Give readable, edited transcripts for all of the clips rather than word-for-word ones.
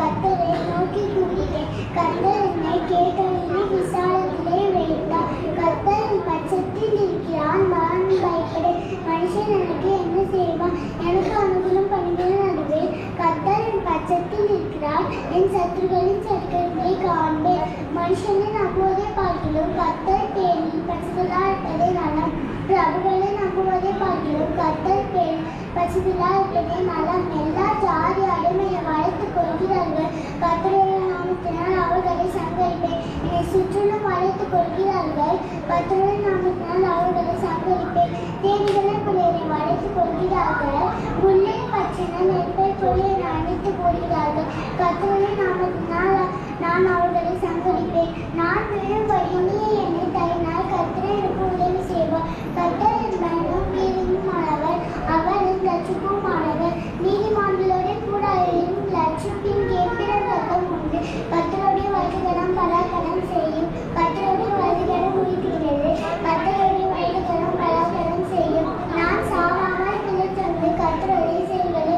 கர்த்தரை நோக்கி கூப்பிட்டேன். கர்த்தர் என்னை கேட்டறிந்து விசாலத்திலே வைத்தார். கர்த்தர் என் பட்சத்தில் இருக்கிறார், நான் பயப்படேன். மனுஷன் எனக்கு என்ன செய்வான்? எனக்கு அனுகூலம் பண்ணுகிற நடுவேன். கர்த்தர் என் பட்சத்தில் இருக்கிறார், என் சத்துருக்களின் சட்டைகளை காண்பேன். மனுஷனை நம்புவதை பார்க்கிறோம், கர்த்தர் பேரில் பட்சத்திலா இருப்பதே நலம். பிரபுகளை நம்புவதை பார்க்கிறோம், கர்த்தர் பேரில் பட்சத்திலா இருப்பதே நலம். எல்லா ஜாதியாரும் என்னை வளைத்துக் கொள்கிறார்கள், கர்த்தருடைய நாமத்தினால் அவர்களை சங்கரிப்பேன். என்னை சுற்றிலும் வளைத்துக் கொள்கிறார்கள், கர்த்தருடைய நாமத்தினால் அவர்களை சங்கரிப்பேன். தேவிகளை பிள்ளைகளை வளைத்துக் கொள்கிறார்கள், முல்லை பற்றின நெருப்பை போல என்னை அணைத்துப் போடுகிறார்கள். கர்த்தருடைய நாமத்தினால் நான் அவர்களை சங்கரிப்பேன். நான் விழும்படியே என்னை தயினால் கர்த்தர் எனக்கு உதவி செய்வார். கர்த்தர் என் பலனும் கீழுமானவர், அவர் என் ரட்சிப்புமானவர். நீதிமான்களோடு கூட என் ரட்சிப்பின் கேட்கிற ரத்தம் உண்டு. கர்த்தருடைய வலதுகரம் பராக்கிரமம் செய்யும், கர்த்தருடைய வலதுகரம் உயிர்க்கிறது, கர்த்தருடைய வலதுகரம் பராக்கிரமம் செய்யும். நான் சாவாமல் பிழைத்தொன்று கர்த்தருடைய செயல்களை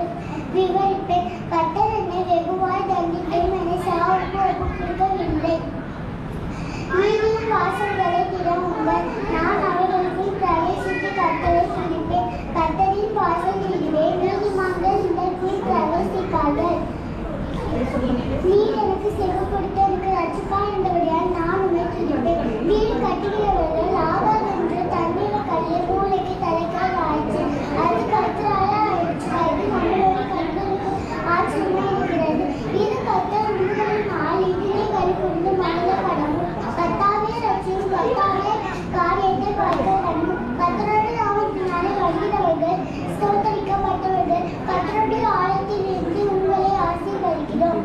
விவரிப்பேன். கர்த்தர் என்னை வெகுவாய் தண்டித்தேன், என்னை சாவுக்கு ஒப்புக்கொடுக்கவில்லை. நீதியின் வாசல்களை திறவுங்கள், நான் அவர்களுக்குள் பிரவேசித்து கர்த்தரை துதிப்பேன். கர்த்தரின் வாசல் இதுவே, நீதிமான்கள் இதற்குள் பிரவேசிப்பார்கள். நீர் எனக்கு செவி கொடுத்து எனக்கு ரட்சிப்பாய் என்றபடியால் நான் உம்மை துதிப்பேன். வீடு கட்டுகிறவர்கள் ஆகாதென்று தண்ணீர கல்லை மூளைக்கு தலைக்கால் ஆயிற்று, அது கர்த்தரால் ஆயிற்று. அது நம்மளுடைய கண்களுக்கு ஆச்சரியமாக இருக்கிறது. இது கர்த்தர் உங்களின் நாள், இதிலே கரு கொண்டு மனிதப்படமும். கர்த்தாவே ரட்சியும், கர்த்தாவே காரியத்தை பார்க்க கண்ணும். கர்த்தருடைய நாமத்தினாலே வருகிறவர்கள் ஸ்தோத்தரிக்கப்பட்டவர்கள். கர்த்தருடைய ஆலயத்திலிருந்து உங்களை ஆசீர்வதிக்கிறோம்.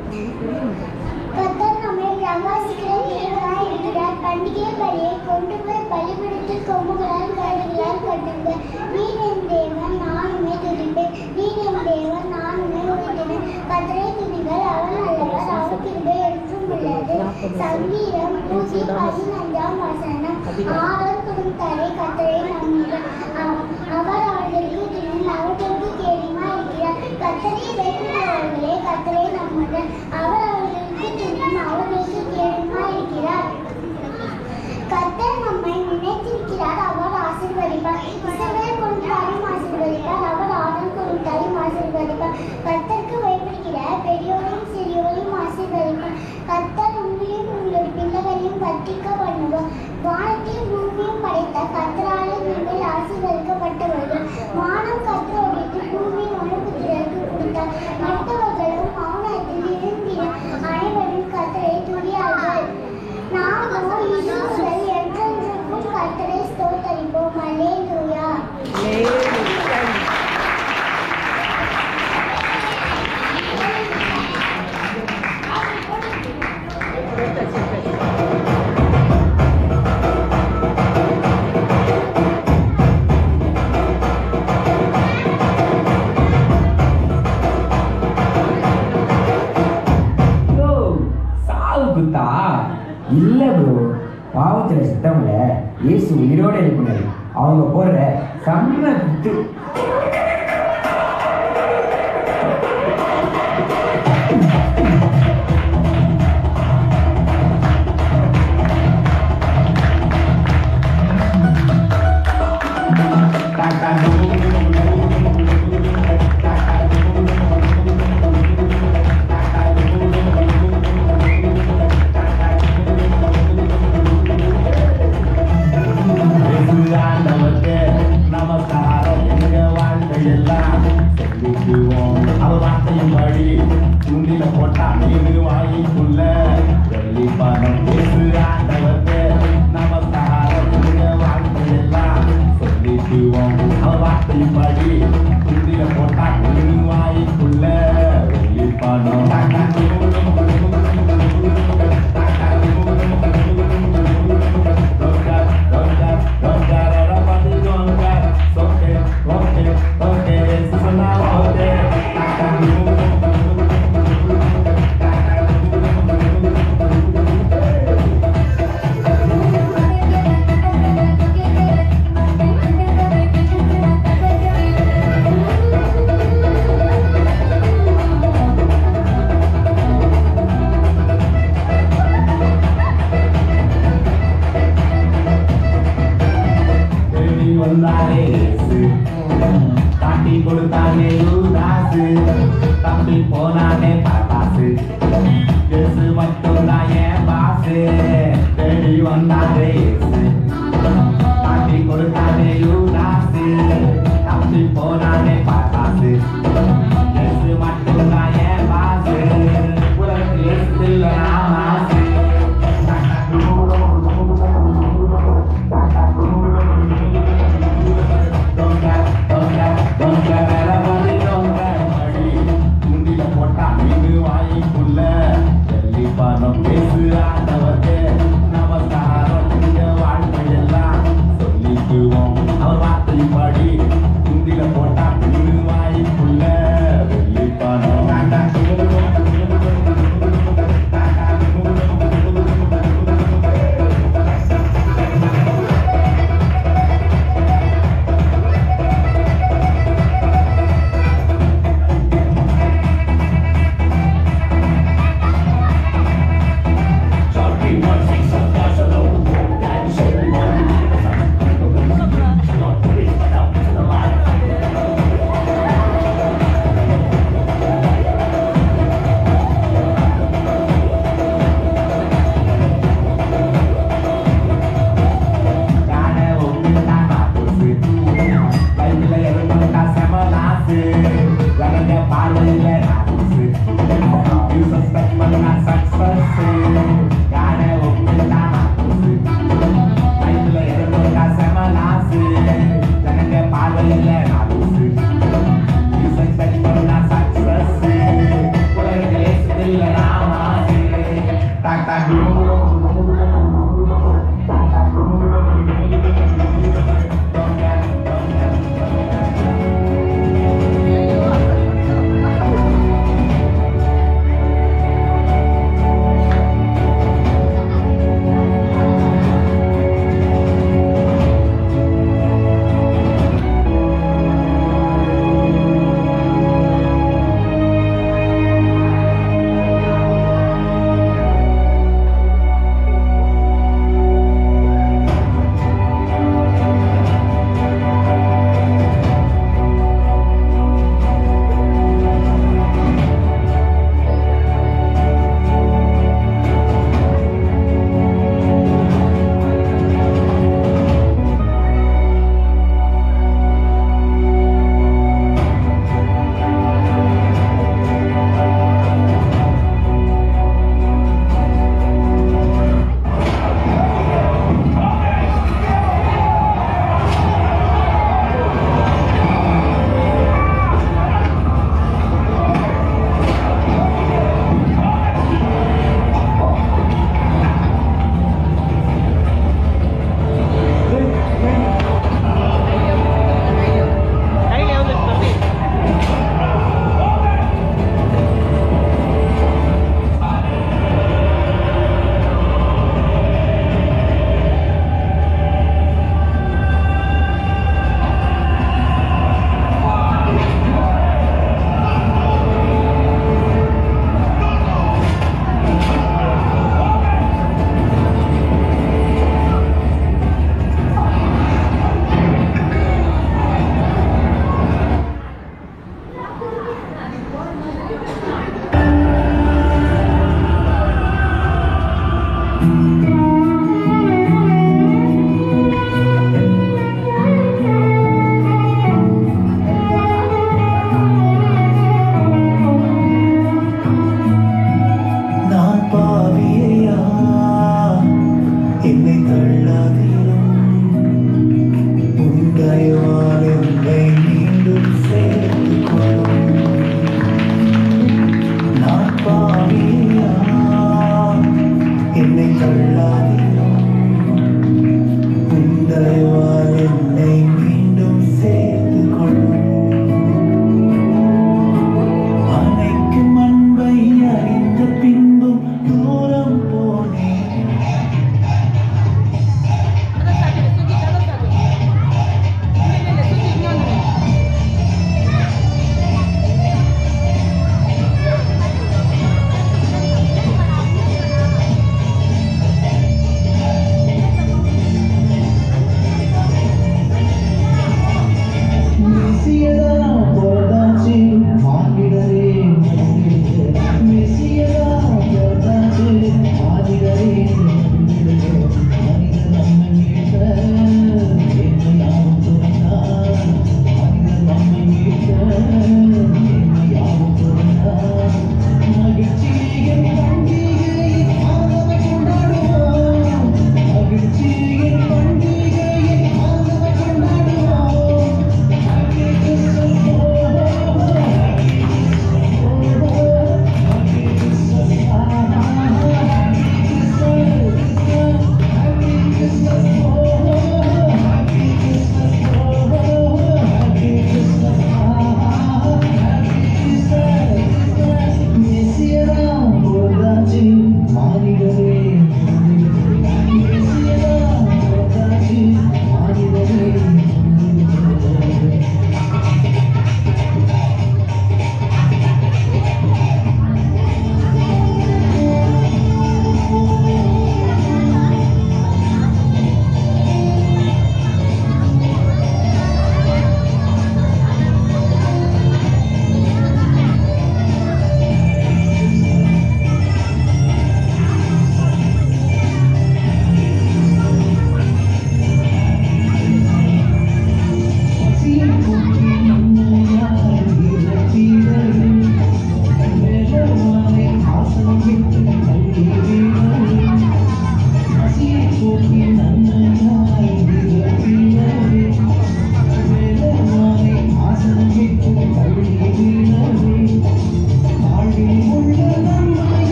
கர்த்தர் நம்மை பிரகாசிக்கிற தேவனாய் இருக்கிறார். பண்டிகை பலியை கொண்டு போய் பலிபீடத்தில் கொம்புகளால் கழுகுகளால் கட்டுங்கள். நீர் என் தேவன், நான் உம்மை துதிப்பேன். நீர் என் தேவன், நான் உம்மை உயர்த்தினேன். கர்த்தரை துதிங்கள், அவர் நல்லவர், அவர் கிருபை என்றும் உள்ளது. சங்கீதம் 115 வசனம். ஆரோன் குடும்பத்தாரை கர்த்தரை நம்புங்கள், அவர் அவர்களுக்கு துணை, அவர்களுக்கு கேடயமாய் இருக்கிறார். கர்த்தரை பயப்படுகிறவர்களே கர்த்தரை நம்புங்கள், அவர் அவர்களுக்கு துணை, அவர்களுக்கு கேடயமாய் இருக்கிறார். கர்த்தர் நம்மை நினைத்திருக்கிறார், அவர் ஆசீர்வதிப்பார். இஸ்ரவேல் குடும்பத்தாரையும் ஆசீர்வதிப்பார், அவர் ஆரோன் குடும்பத்தாரையும் ஆசீர்வதிப்பார். கர்த்தருக்கு பயப்படுகிற பெரியோரையும் சிறியோரையும் ஆசீர்வதிப்பார். கர்த்தர் உங்களையும் உங்கள் பிள்ளைகளையும் வர்த்திக்க பண்ணுவார். வானத்தையும் பூமியும் படைத்த கர்த்தராலே நீங்கள் ஆசீர்வதிக்கப்பட்டவர்கள். வானம் கர்த்தருடையது, பூமி மனுபுத்திரருக்கு கொடுத்தார். மற்றவர்களும் மௌனத்தில் இருந்தின அனைவரும் கர்த்தரை துதியார்கள். நாமோ இன்று முதல் என்றென்றைக்கும் கர்த்தரை ஸ்தோத்தரிப்போம். அல்லேலூயா. இல்ல ப்ரோ, பாவத்துல சித்தவங்கள இயேசு உயிரோட எழுப்பினாரு. அவங்க போடுற செம்ம குத்து. இயேசு மட்டும்தான் என் பாசு தேடி வந்தாரே இயேசு காட்டி கொடுத்தாரே யூதாசு தப்பி போனானே பாசாசு இயேசு மட்டும்தான் என் பாசு உலகத்தில் இயேசு இல்லை நான் மாசு போட்டா மீது வாய்க்குள்ள பணம் பேசு ஆண்டவர்க்கு நமஸ்காரம் இந்த வாழ்க்கையெல்லாம் சொல்லிக்குவோம் அவர் வார்த்தைப்படி குந்தில போட்டா மீது வாய்க்குள்ள வெள்ளி பணம்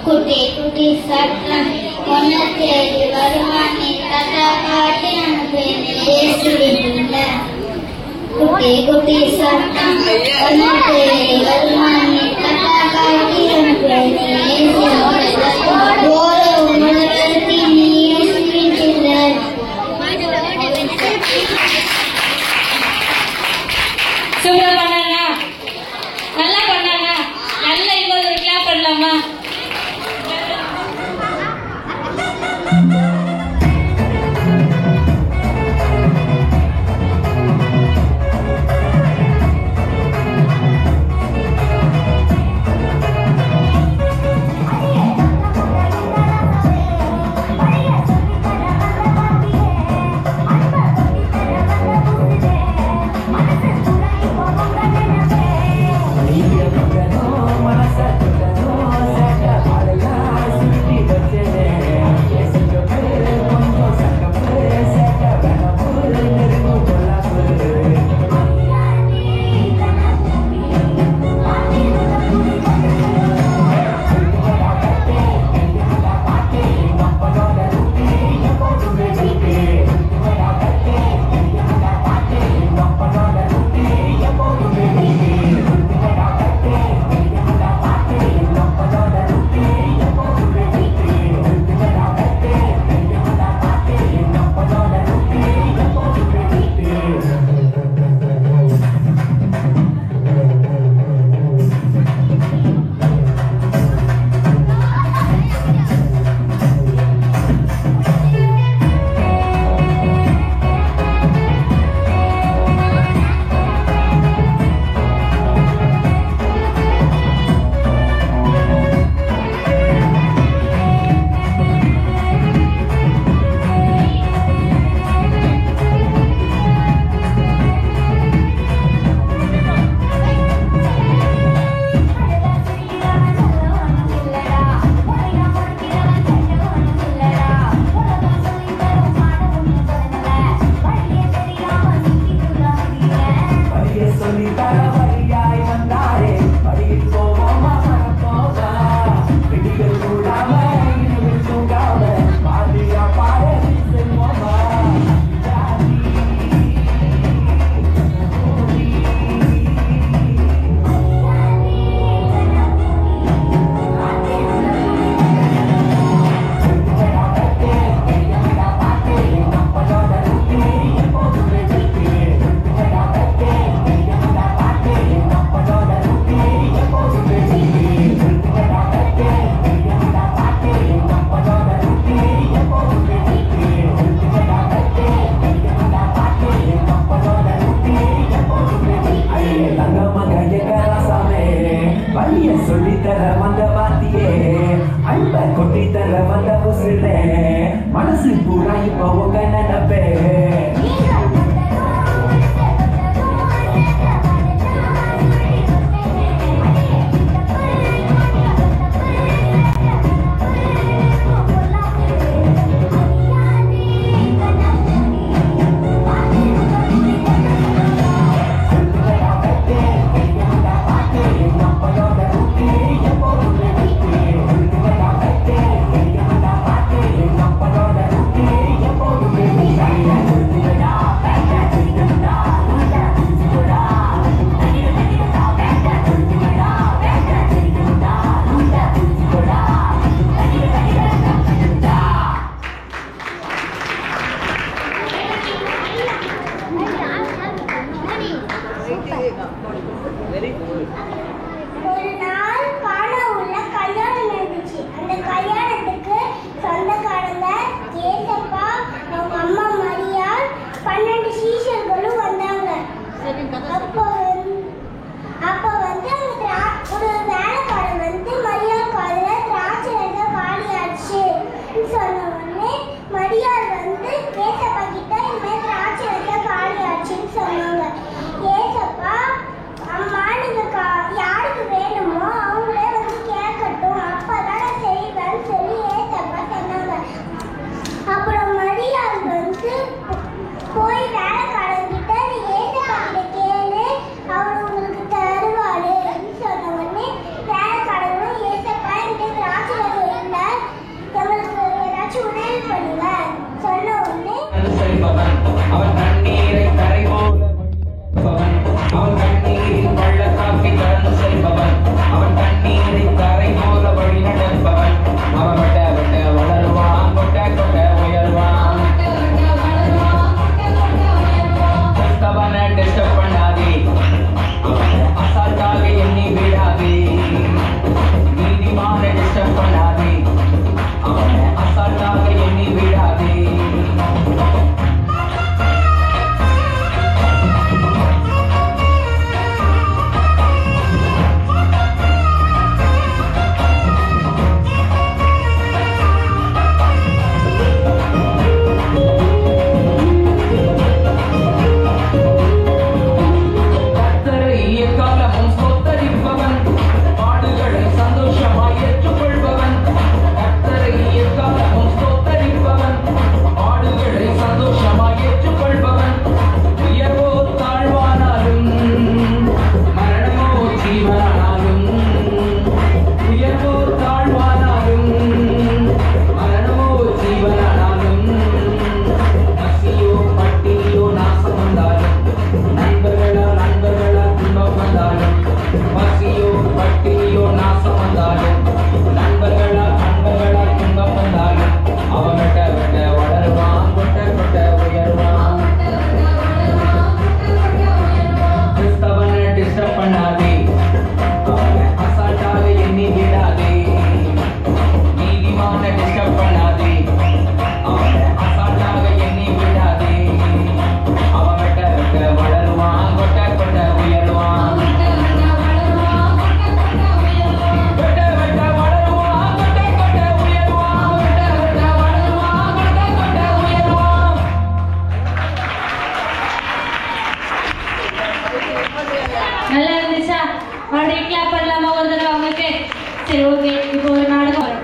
குட்டி குட்டி சட்டம் ஒன்ன தேடி வருவானே தட்டா காட்டி அனுப்பேனே இயேசுவின் குட்டி குட்டி சட்டம் ஒன்ன தேடி வருவானே தட்டா காட்டி அனுப்பேனே இயேசுவின் ஓரோ உணர்த்தி நீ இயேசுவின் பிள்ளை. சூப்பர் பண்ணாங்க, நல்லா பண்ணாங்க, நல்லா இன்னொரு கிளாப் பண்ணலாமா? ஒரு நாள் கானாவுல கல்யாணம் நடந்துச்சு. அந்த கல்யாணத்துக்கு சொந்தக்காரங்க ஏசப்பா, அவங்க அம்மா மரியாள், 12 சீஷர்களும் வந்தாங்க. அப்போ வந்து ஒரு வேலைக்காரன் வந்து மரியாள் காதுல திராட்சை ரசம் காலியாச்சு சொன்ன உடனே மரியாள் வந்து ஏசப்பா கிட்ட இந்த மாதிரி திராட்சை ரசம் காலியாச்சுன்னு சொன்னாங்க. ஏசப்பா, அம்மா நீங்க யாருக்கு வேணுமோ அவங்களே வந்து கேட்கட்டும், அப்பதான் செய்வேன்னு சொல்லி ஏசப்பா சொன்னாங்க. அப்புறம் மரியாள் வந்து போய் வேலைக்காரங்கிட்ட நீ ஏசப்பா கிட்ட கேளு, அவர் உங்களுக்கு தருவாரு சொன்ன உடனே வேலைக்காரங்களும் ஏசப்பா என்கிட்ட திராட்சை ரசம் இல்லை, எங்களுக்கு ஏதாச்சும் உதவி பண்ணுங்க சொன்ன உடனே அவன் தண்ணீரை கரை போல அவன் தண்ணீரில் பள்ளத்தாக்கை கடந்து செல்பவன், அவன் தண்ணீரை கரை போல வழி நடப்பவன், அவன் கொட்ட கொட்ட வளருவான், கொட்ட கொட்ட உயர்வான். கிறிஸ்தவனை டிஸ்டர்ப் பண்ணாதே, அசால்ட்டாக எண்ணி விடாதே, நீதிமான டிஸ்டர்ப் பண்ணாதே, அவனை அசால்ட்டாக எண்ணி விடாதே. நல்லா இருந்துச்சா? மறுபடியும் கிளாப் பண்ணலாமா ஒரு தடவை அவங்களுக்கு? சரி, ஓகே. இப்போ ஒரு நாடகம் வரும்.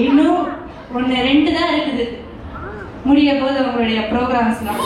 இன்னும் 1-2 தான் இருக்குது. முடிய போது உங்களுடைய ப்ரோக்ராம்ஸ்லாம்.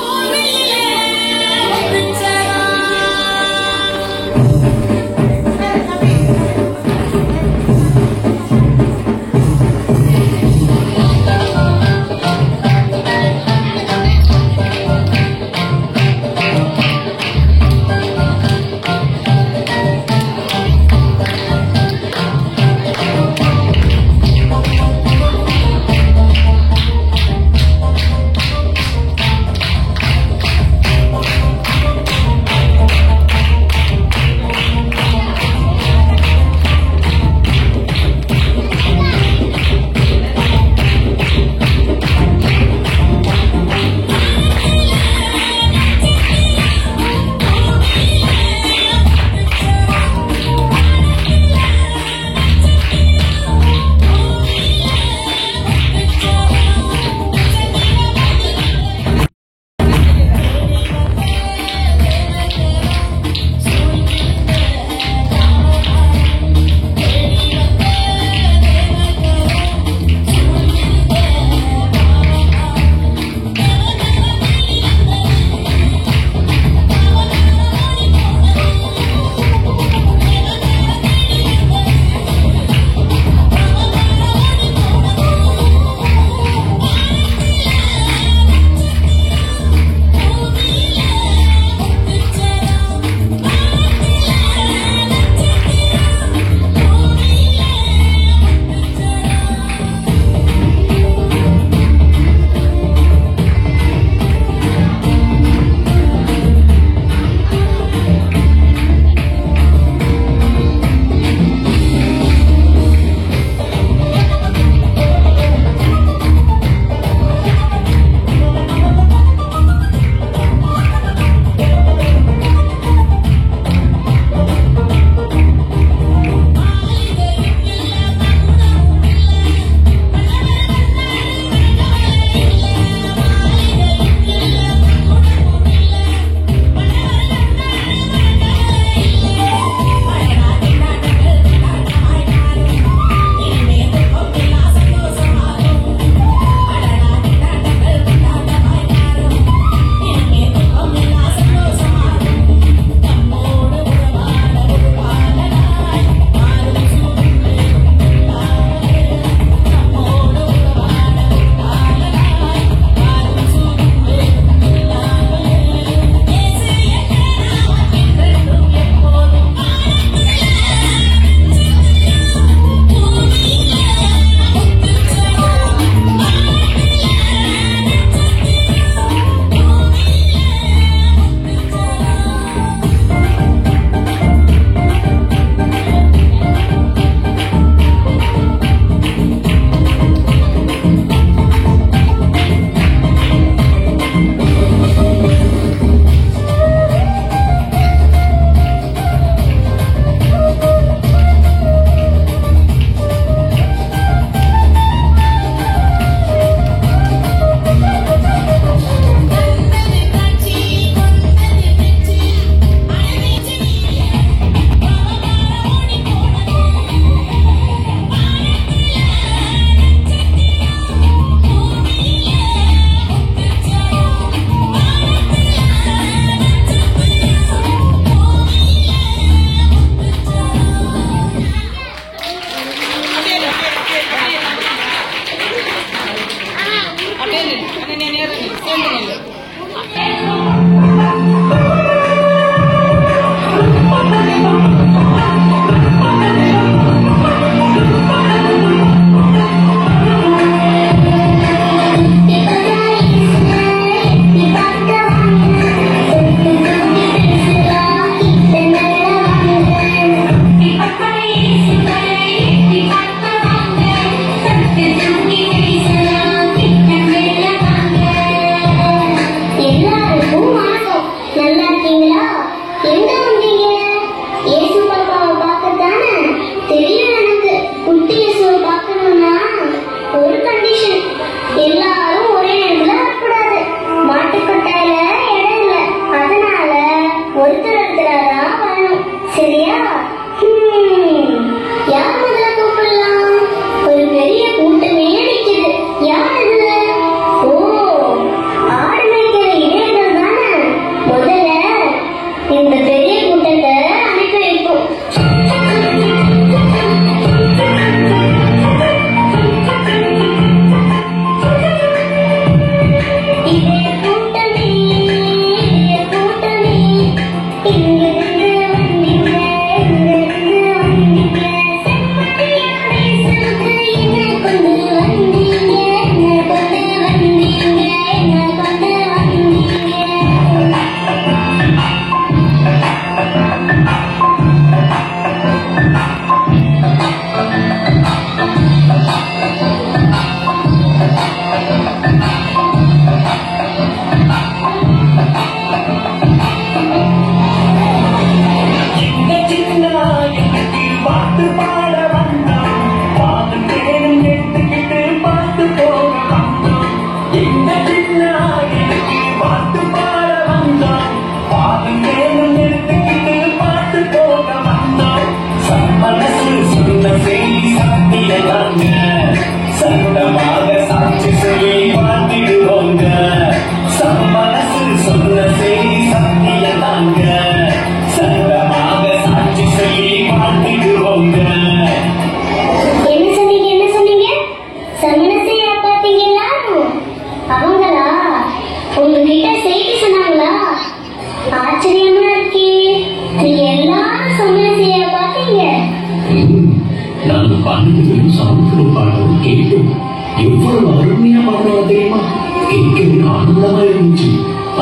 எவ்வளவு அருமையா பாடுறா தெரியுமா? கேட்கவே ஆனந்தமா இருந்துச்சு.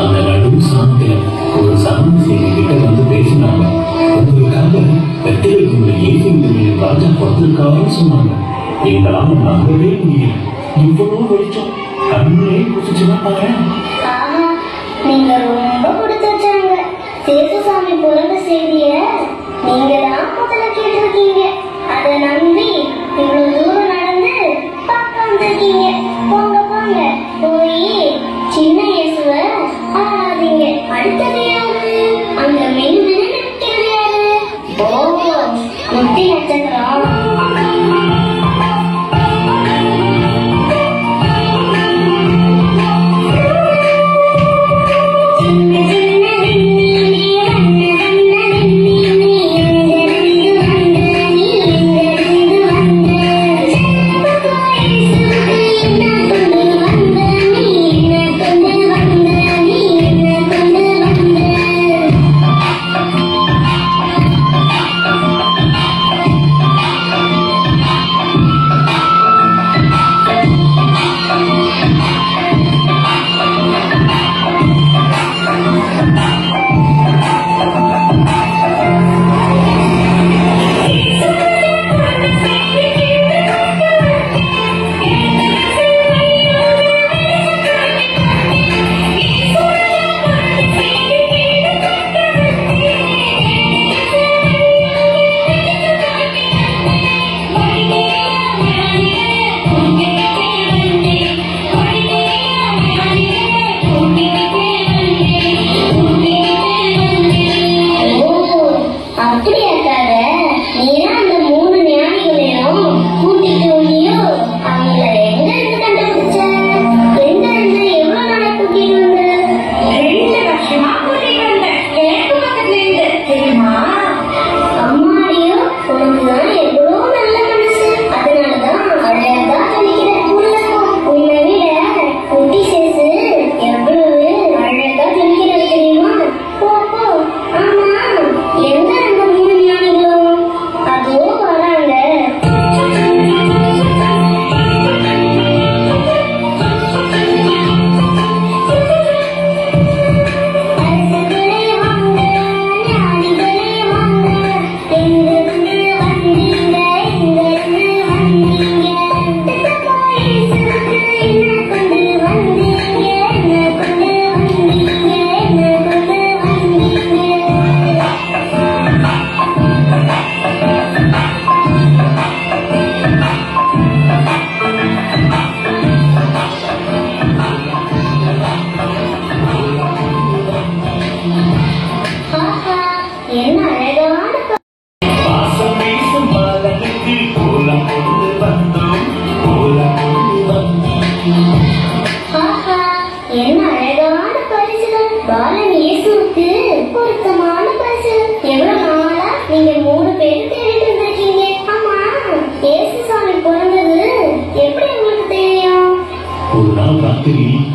அந்த நடுவு சாந்தில ஒரு சமன் செய்தி கிட்ட வந்து பேசினாங்க. உங்களுக்காக வெற்றிலை ஏசிங்க ராஜா பிறந்திருக்காருன்னு சொன்னாங்க. எங்களால நம்பவே முடியல. இவ்வளவு வெளிச்சம் கண்ணே குடிச்சுன்னா பாரு. நீங்க ரொம்ப கொடுத்து வச்சாங்க. சேசுசாமி பிறந்த செய்திய நீங்க தான் முதல்ல கேட்டிருக்கீங்க. அதை நம்பி இவ்வளவு தூரம் நடந்து பார்க்க வந்திருக்கீங்க. போங்க போங்க, போய் சின்ன இயேசுவ ஆராதிங்க. அடுத்தது யாரு? அந்த மென்னு நிற்கிறது யாரு? ஓ, முட்டி நட்சத்திரம்.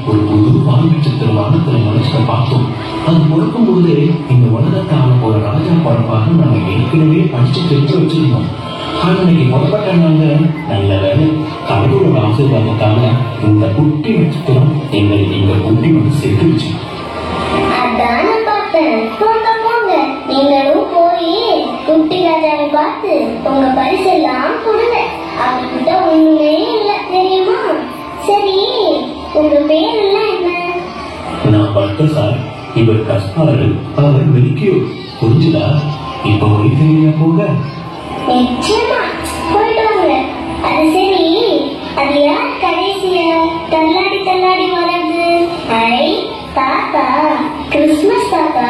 ஒரு புது வாழ்விச்சத்திர வானத்துல மனுஷனை பார்த்தோம். அது பிறக்கும் போது இந்த உலகத்தால ஒரு ராஜா பிறப்பாக நாங்க ஏற்கனவே படிச்சு தெரிஞ்சு வச்சிருந்தோம். ஆனா இன்னைக்கு புறப்பட்ட நாங்க நல்ல வேலை கடவுளோட ஆசீர்வாதத்தால இந்த குட்டி நட்சத்திரம் எங்களை இங்க குட்டி வந்து சேர்த்துருச்சு. நீங்களும் போய் குட்டி ராஜாவை பார்த்து உங்க பரிசெல்லாம் கொடுங்க. அவங்க பேரெல்லாம் என்ன? நான் பட்ட சார், இவர் கஸ்பாரு, அவர் மெலிக்கியோ. புரிஞ்சுதா? இப்ப வைத்தியா போக? நிச்சயமா போயிட்டு வாங்க. அது சரி, அது யார் கடைசிய தள்ளாடி தள்ளாடி வர்றது? ஐ தாத்தா, கிறிஸ்துமஸ் தாத்தா.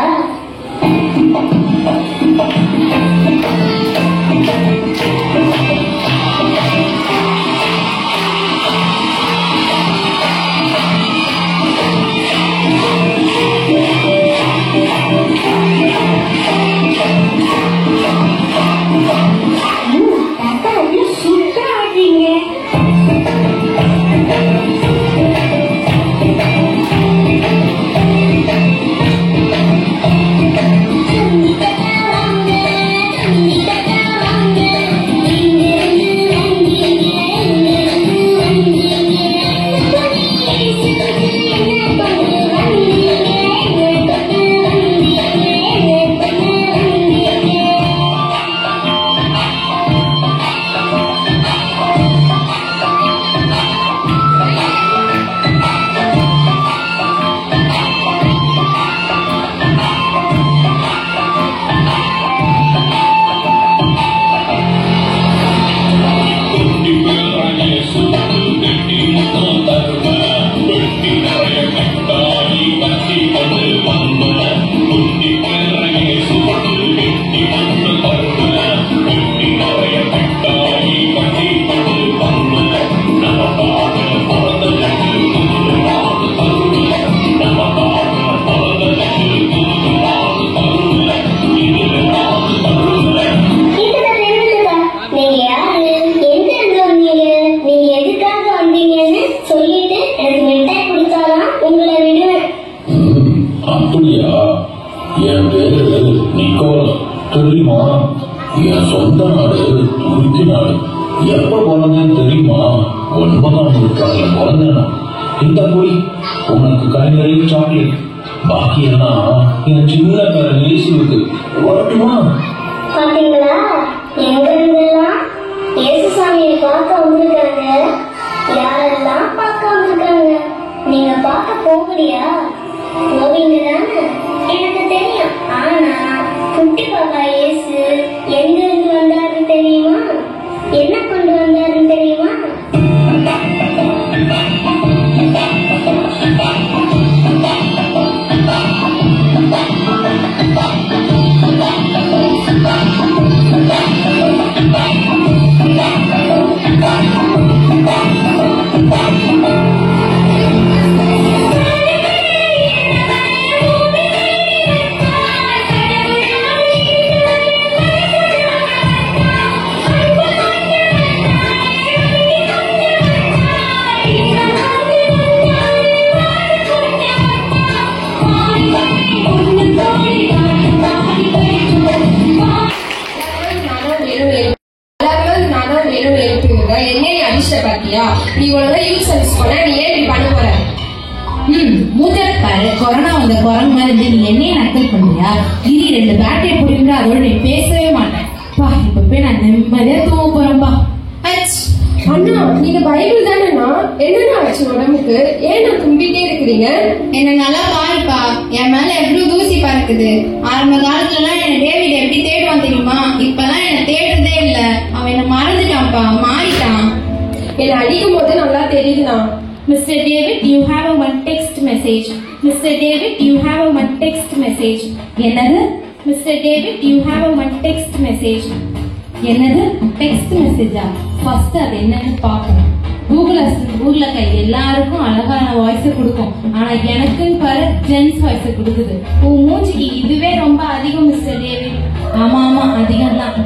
தாத்தா இன்னும் சூப்பரா ஆடுறீங்க. அப்படியா? என் பேரு நிக்கோலா. தெரியுமா? என் சொந்த நாடு துருக்கி நாடு. எப்ப பிறந்தேன்னு தெரியுமா? 9ஆம் நூற்றாண்டுல பிறந்தேன். இந்த போய் உனக்கு கலைஞரை சாக்லேட், பாக்கி எல்லாம் என் சின்ன பேர இயேசுவுக்கு. வரட்டுமா? பாத்தீங்களா, எங்க இருந்தெல்லாம் இயேசுசாமியை பார்க்க வந்திருக்காங்க. யாரெல்லாம் பார்க்க வந்திருக்காங்க? நீங்க பார்க்க போகலையா? போவீங்க தானே? எனக்கு தெரியும். ஆனா குட்டி பாப்பா இயேசு எங்க இருந்து வந்தாருன்னு தெரியுமா? என்ன கொண்டு வந்தாருன்னு தெரியுமா? நீ ஒழுங்கா யூஸ் சர்வீஸ் பண்ண, நீ ஏன் இப்படி பண்ண போற? மூத்தப்பாரு கொரோனா வந்த குரங்கு மாதிரி இருந்து நீ என்னையே நக்கல் பண்ணுவியா? இது 2 பேட்டரியை பிடிக்கிற அதோட நீ பேசவே மாட்டேன். பா இப்ப போய் நான் நிம்மதியா தூங்க போறேன்பா. அண்ணா, நீங்க பைபிள் தானேண்ணா? என்னண்ணா ஆச்சு உடம்புக்கு? ஏன் நான் கும்பிட்டே இருக்கிறீங்க? என்ன நல்லா பாருப்பா, என் மேல எவ்வளவு தூசி பறக்குது. ஆரம்ப காலத்துலலாம் என்ன டேவிட் எப்படி தேடுவான் தெரியுமா? இப்பெல்லாம் என்ன தேடுறதே இல்ல. அவன் என்ன மறந்துட்டான்ப்பா, மாறிட்டான். என்ன அடிக்கும் போது நல்லா தெரியுதுண்ணா. Mr. David, you have a one text message. Mr. David, you have a one text message. என்னது? Mr. David, you have a one text message. என்னது? டெக்ஸ்ட் மெசேஜா? ஃபர்ஸ்ட் அது என்னன்னு பார்க்கணும். கூகுள் அசிஸ்டன்ட் ஊர்ல கை எல்லாருக்கும் அழகான வாய்ஸ் கொடுக்கும். ஆனா எனக்கு பாரு ஜென்ஸ் வாய்ஸ் கொடுக்குது. உன் மூஞ்சிக்கு இதுவே ரொம்ப அதிகம் மிஸ்டர் டேவிட். ஆமா ஆமா அதிகம் தான்.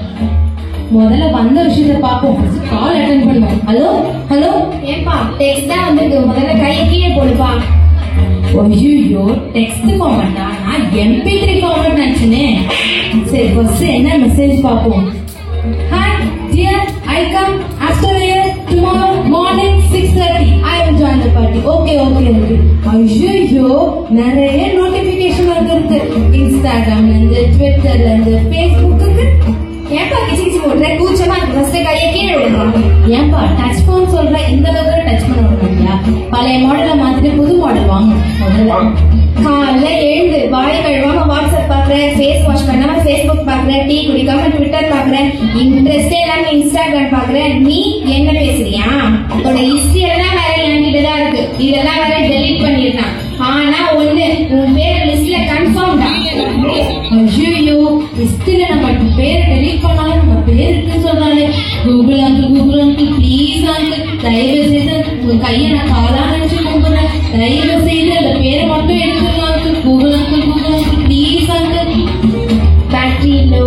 முதல்ல வந்த விஷயத்த பாப்போம். கால் அட்டெண்ட் பண்ணுவோம். Hello hello. ஏப்பா டெக்ஸ்ட் தான் வந்திருக்கு, முதல்ல கையை கீழே போடுப்பா. ஐயோ டெக்ஸ்ட் ஃபார்மேட்டா? நான் MP3 ஃபார்மேட் நினைச்சேனே. சரி ஃபர்ஸ்ட் என்ன மெசேஜ் பாப்போம். Hi dear, I come after here tomorrow morning 6:30. I will join the party. Okay. ஐயோ நிறைய நோட்டிபிகேஷன் வந்துருக்கு. இன்ஸ்டாகிராம்ல இருந்து, ட்விட்டர்ல இருந்து, ஃபேஸ்புக்கு. ஏப்பா கிச்சு கிச்சு போடுற? கூச்சமா இருக்கு. ஃபர்ஸ்ட் கையை கீழே விடுங்க. ஏன்பா டச் போன் சொல்ற? இந்த அளவுக்கு டச் பண்ண விடுறீங்களா? பழைய மாடலை மாத்திட்டு புது மாடல் வாங்க. காலைல எழுந்து வாய் கழுவாம வாட்ஸ்அப் பாக்குறேன், ஃபேஸ் வாஷ் பண்ணாம ஃபேஸ்புக் பாக்குறேன், டீ குடிக்காம ட்விட்டர் பாக்குறேன், இன்ட்ரெஸ்டே இல்லாம இன்ஸ்டாகிராம் பாக்குறேன். நீ என்ன பேசுறியா? உன்னோட ஹிஸ்டரி எல்லாம் வேற என்கிட்ட தான் இருக்கு, இதெல்லாம் வேற டெலீட் பண்ணிருக்கான். ஆனா ஒண்ணு, உன் பேர் லிஸ்ட்ல கன்ஃபார்ம் தான். ஐயோ, லிஸ்ட்ல நம்ம பேரை டெலீட் பண்ணாலும் நம்ம பேர் இருக்குன்னு சொல்றாரு. கூகுள் அங்கிள் ப்ளீஸ் அங்கிள், தயவு செய்து உங்க கையை நான் காலா நினைச்சு கும்பிடுறேன், தயவு செய்து அந்த பேரை மட்டும் எடுத்துக்கலாம் uncle. Google uncle please uncle. Battery low.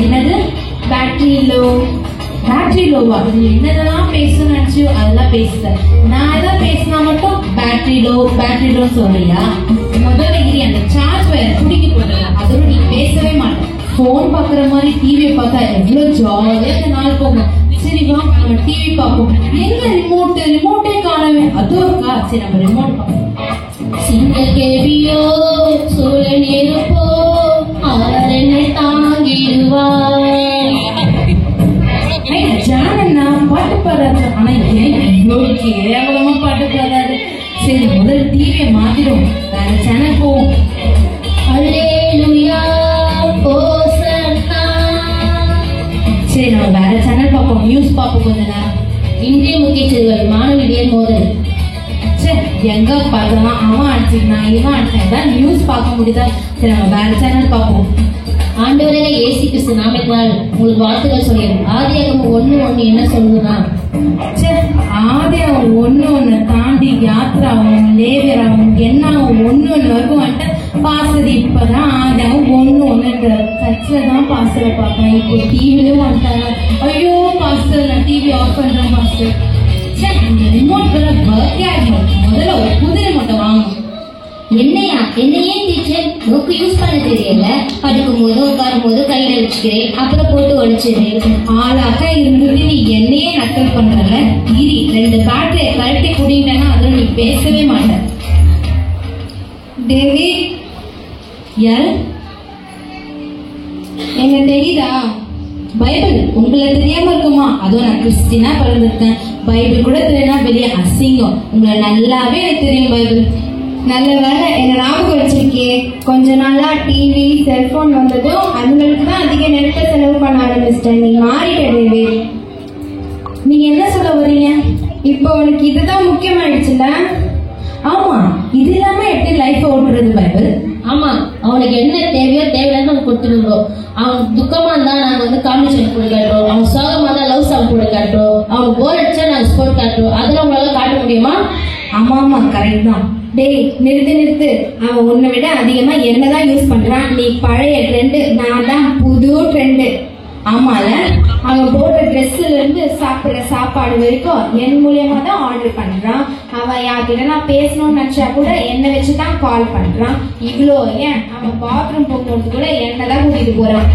என்னது பேட்டரி லோவா? என்னதெல்லாம் பேசணும்னு நினைச்சு அதெல்லாம் பேசுற. நான் எதாவது பேசினா மட்டும் பேட்டரி லோ சொல்றியா? முதல்ல இது அந்த சார்ஜ் வயர் குடிக்க போடுற, அதோட நீ பேசவே மாட்டேன். போன் பாக்குற மாதிரி டிவியை பார்த்தா எவ்வளவு ஜாலியா இந்த நாள் போகும். சரி வா நம்ம டிவி பார்ப்போம். எங்க ரிமோட்டே காணவே. அதுவும் இருக்கா? சரி நம்ம ரிமோட் பார்ப்போம். சிங்க கேவியோ சூழல் இருப்போ அவரனை தாங்கிடுவா. ஜானண்ணா பாட்டு பாடாது. ஆனா இவ்வளவு கேவலமா பாட்டு பாடாது. சரி முதல்ல டிவியை மாத்திடும், வேற சேனல் போவோம். சரி நம்ம வேற சேனல் பார்ப்போம், நியூஸ் பார்ப்போம் கொஞ்ச நேரம். இந்திய முக்கிய செய்திகள் மாணவியர் மோதல். சரி எங்க பார்க்கலாம், அவன் அடிச்சிருந்தான் இவன் அடிச்சான், நியூஸ் பார்க்க முடியுதா? சரி நம்ம வேற சேனல் பார்ப்போம். ஆண்டவரே இயேசு கிறிஸ்து நாமத்தினால் உங்களுக்கு வாழ்த்துக்கள் சொல்லிடும். ஆதியாகமம் 1:1 என்ன சொல்லுதுன்னா, ஆதியாகமம் 1:1 தாண்டி யாத்திராவும் லேவியராவும் என்னாவும் 1:1 வரைக்கும் வந்துட்டு பாஸ்டர் இப்பதான் ஆதியாகமம் 1:1 சர்ச்சில் தான் பாஸ்டரை பார்ப்பேன். இப்போ டிவிலையும் வந்துட்டாங்க. ஐயோ பாஸ்டர் நான் டிவி ஆஃப் பண்றேன் பாஸ்டர். சரி ரிமோட் பர்த்டே ஆகும், முதல்ல ஒரு புது ரிமோட்டை வாங்கணும். என்னையே டீச்சர் புக்கு யூஸ் பண்ண தெரியல, படிக்கும் போது உட்காரும் போது கையில வச்சுக்கிறேன், அப்புறம் போட்டு ஒழிச்சிடுறேன். ஆளாக்கா இருந்துட்டு நீ என்னையே நக்கல் பண்றல. இரி 2 பேட்டரியை கழட்டி குடிட்டேன்னா அதுல நீ பேசவே மாட்டேன். டேவிட் என்ன தெரியுதா? பைபிள் உங்களை தெரியாம இருக்குமா? அதுவும் நான் கிறிஸ்டினா பிறந்திருக்கேன். பைபிள் கூட தெரியனா வெளியே அசிங்கம். உங்களை நல்லாவே எனக்கு தெரியும் பைபிள். நல்ல வேலை என்ன ஞாபகம் வச்சிருக்கே. கொஞ்ச நாளா டிவி செல்போன் வந்ததும் அதுங்களுக்கு தான் அதிக நேரத்தை செலவு பண்ண ஆரம்பிச்சிட்டேன். நீ மாறிட்டே. நீங்க என்ன சொல்ல வரீங்க? இப்போ உனக்கு இதுதான் முக்கியமாயிடுச்சுல? ஆமா, இது இல்லாம எப்படி லைஃப் ஓட்டுறது பைபிள்? ஆமா, அவனுக்கு என்ன தேவையோ தேவையில்லாம நம்ம கொடுத்துருவோம். அவன் துக்கமா இருந்தா நாங்க காமெடி சாங் போட்டு காட்டுறோம், அவன் சோகமா இருந்தா லவ் சாங் போட்டு காட்டுறோம், அவன் போர் அடிச்சா நாங்க ஸ்போர்ட் காட்டுறோம். அதெல்லாம் உங்களால காட்ட முடியுமா? ஆமா கரெக்ட் தான். டேய் நிறுத்து. அவன் உன்னை விட அதிகமா என்னதான் யூஸ் பண்றான். நீ பழைய ட்ரெண்டு, நான் தான் புது ட்ரெண்டு. ஆமால, அவன் போடுற ட்ரெஸ்ல இருந்து சாப்பிடுற சாப்பாடு வரைக்கும் என் மூலியமா தான் ஆர்டர் பண்றான். அவன் யார்கிட்ட நான் பேசணும்னு நினைச்சா கூட என்னை வச்சுதான் கால் பண்றான். இவ்வளோ ஏன் அவன் பாத்ரூம் போகும்போது கூட என்னதான் கூட்டிட்டு போறான்.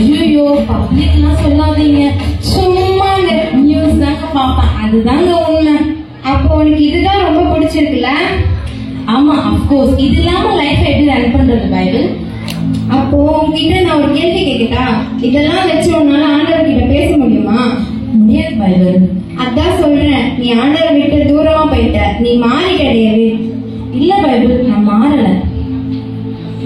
ஐயோ பப்ளிக் எல்லாம் சொல்லாதீங்க, சும்மா நியூஸ் தாங்க பாப்பேன், அதுதாங்க உண்மை. அப்போ உனக்கு இதுதான் ரொம்ப பிடிச்சிருக்குல்ல? ஆமா அப்கோர்ஸ். இது இல்லாம லைஃப் எப்படி ரன் பண்றது பைபிள்? அப்போ உங்ககிட்ட நான் ஒரு கேள்வி கேட்கட்டா? இதெல்லாம் வச்சு உன்னால ஆண்டவர் கிட்ட பேச முடியுமா? முடியாது பைபிள். அதான் சொல்றேன், நீ ஆண்டவரை விட்டு தூரமா போயிட்ட, நீ மாறிட்ட டேவிட். இல்ல பைபிள், நான் மாறல.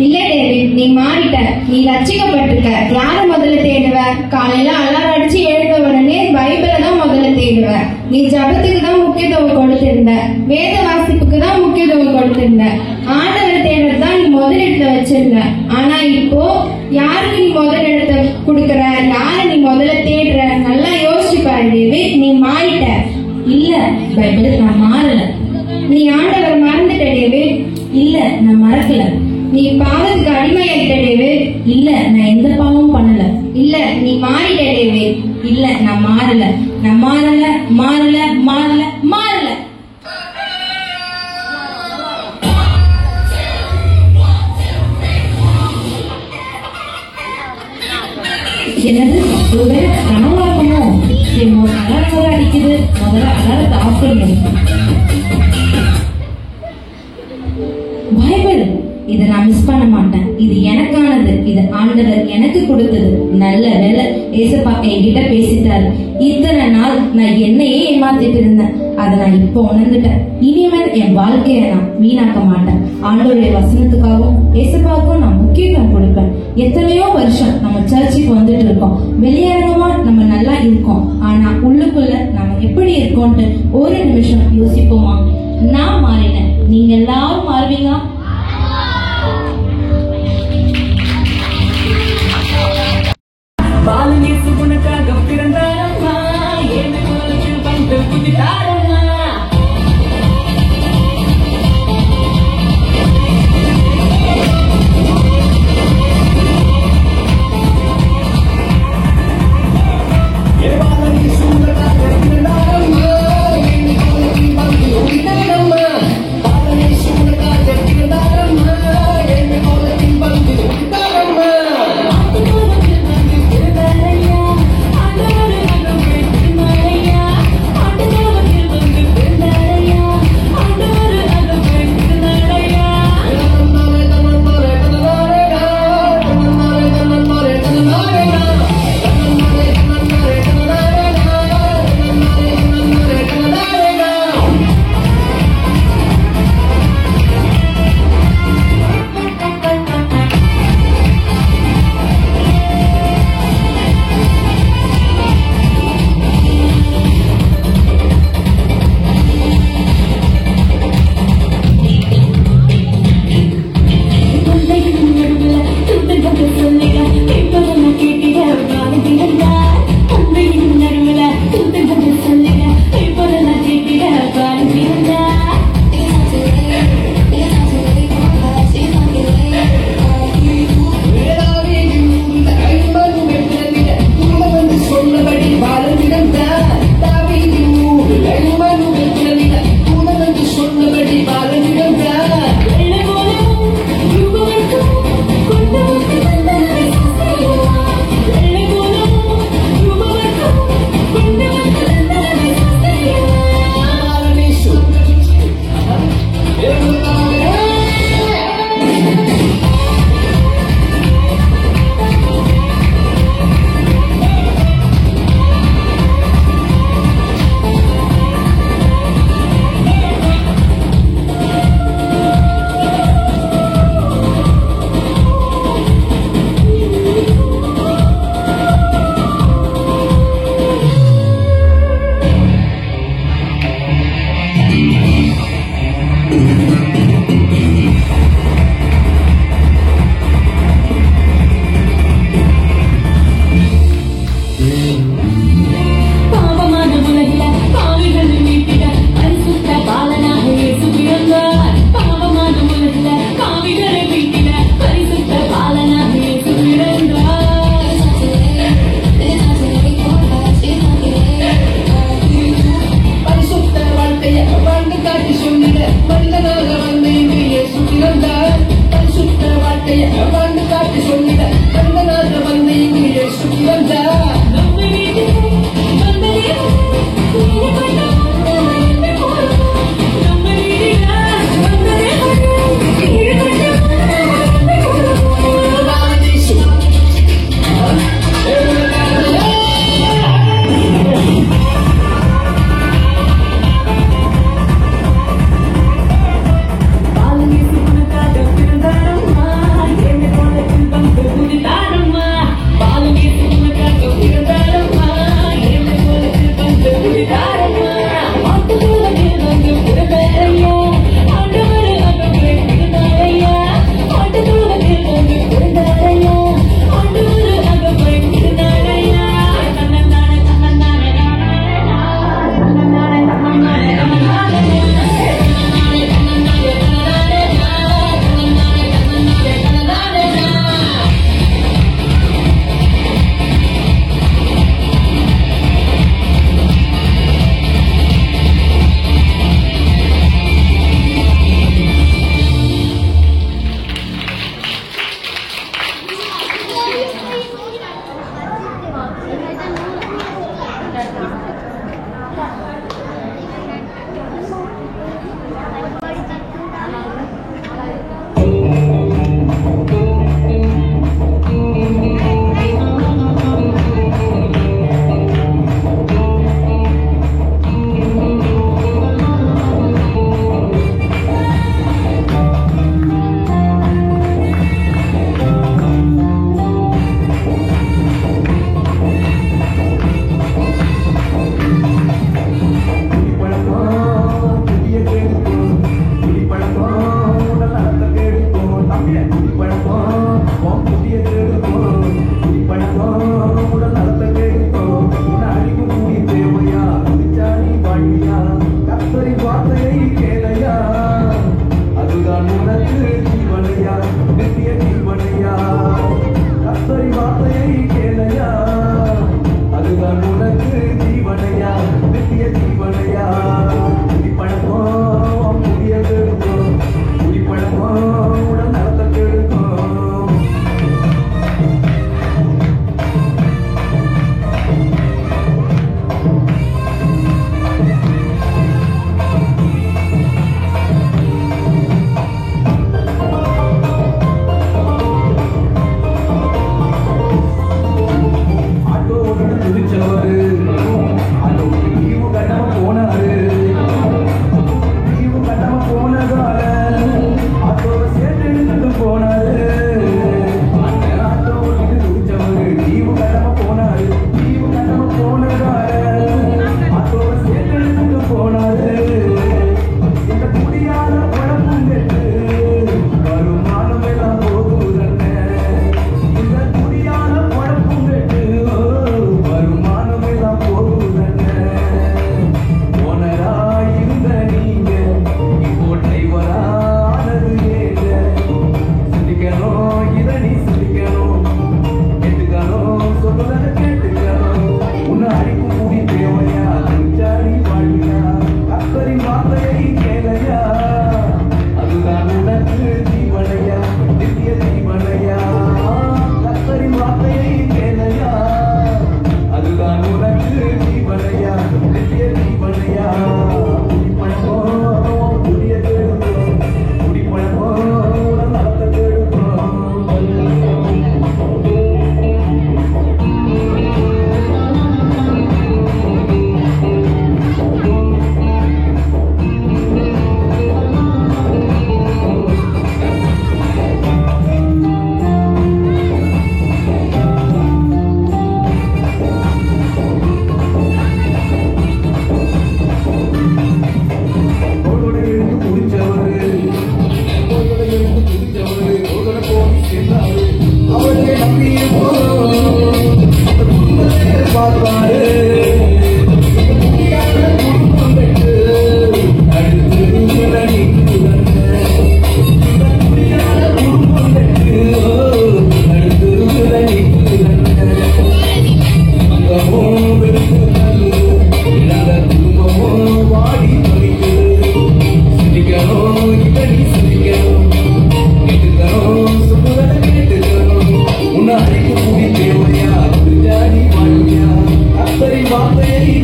இல்ல டேவிட், நீ மாறிட்ட, நீ ரட்சிக்கப்பட்டிருக்க. யார முதல்ல தேடுவ? காலையில அலாரம் அடிச்சு எழுந்த உடனே பைபிளை தான் முதல்ல தேடுவ. நீ ஜபத்துக்கு தான் முக்கியத்துவம் கொடுத்திருந்த, வேத வாசிப்புக்கு தான் முக்கியத்துவம் கொடுத்திருந்த, ஆண்டவரை தேடுறது தான் நீ முதலிடத்தை வச்சிருந்த. ஆனா இப்போ யாருக்கு நீ முதலிடத்தை கொடுக்கற? யார நீ முதல்ல தேடுற? நல்லா யோசிச்சு பாரு டேவிட், நீ மாறிட்ட. இல்ல பைபிள், நான் மாறல. நீ ஆண்டவரை மறந்துட்ட டேவிட். இல்ல நான் மறக்கல. நீ பாவத்துக்கு அடிமையாகிட்ட டேவிட். இல்ல நான் எந்த பாவமும் பண்ணல. இல்ல நீ மாறிட்ட டேவிட். இல்ல நான் மாறல. நான் மாறல. என்னது ஒருவேளை கனவாகுமோ? அலாரம் அடிக்குது, முதல்ல அலாரத்தை ஆஃப் பண்ணணும். பைபிள் இதை நான் மிஸ் பண்ண மாட்டேன். இது எனக்கானது, இது ஆண்டவர் எனக்கு கொடுத்தது. நல்ல வேலை ஏசப்பா என்கிட்ட பேசிட்டாரு. இத்தனை நாள் நான் என்னையே ஏமாத்திட்டு இருந்தேன். அதை நான் இப்போ உணர்ந்துட்டேன். இனிமேல் என் வாழ்க்கையை நான் வீணாக்க மாட்டேன். ஆண்டவருடைய வசனத்துக்காகவும் ஏசப்பாவுக்கும் நான் முக்கியத்துவம் கொடுப்பேன். எத்தனையோ வருஷம் நம்ம சர்ச்சுக்கு வந்துட்டு இருக்கோம். வெளியரங்கமா நம்ம நல்லா இருக்கோம். ஆனா உள்ளுக்குள்ள நம்ம எப்படி இருக்கோம்ட்டு ஒரு நிமிஷம் யோசிப்போமா? நான் மாறினேன், நீங்க எல்லாரும் மாறுவீங்க. பாலநேசு உனக்காக பிறந்தாரம்மா, ஏழை குலத்தில் வந்து புதிதாரம்மா. ஆண்டவரு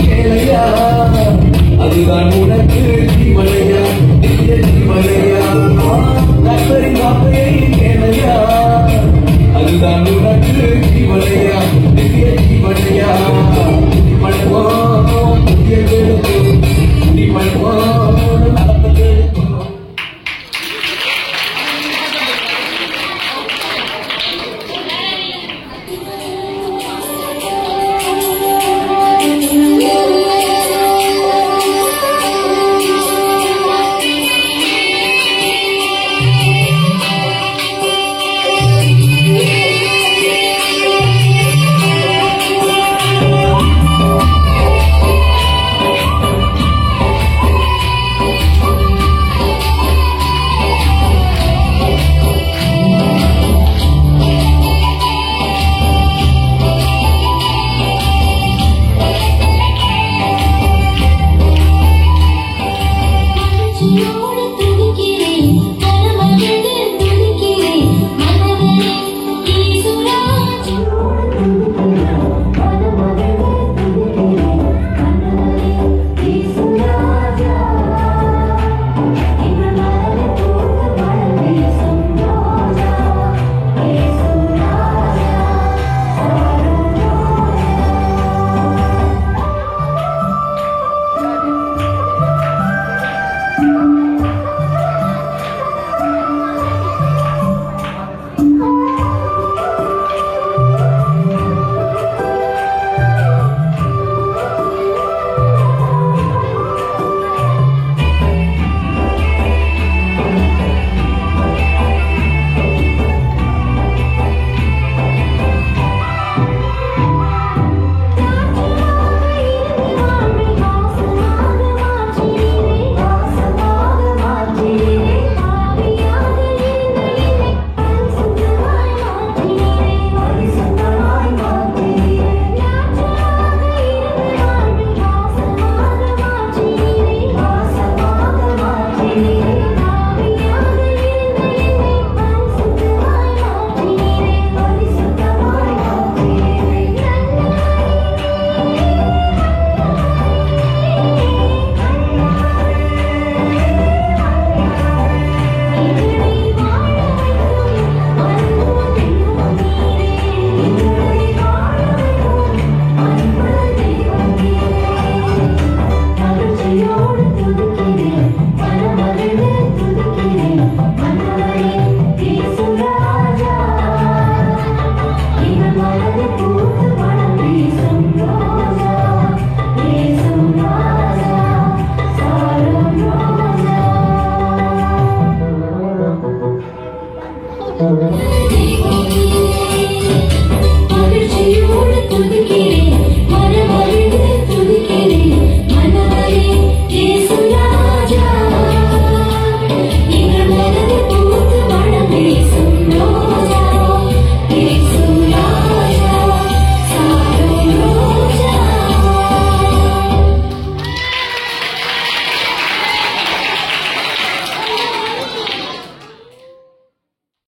கேளையா அதுதான் உனக்கு ஜீவனையா நித்திய ஜீவனையா கர்த்தரின் வார்த்தையை கேளையா அதுதான் உனக்கு ஜீவனையா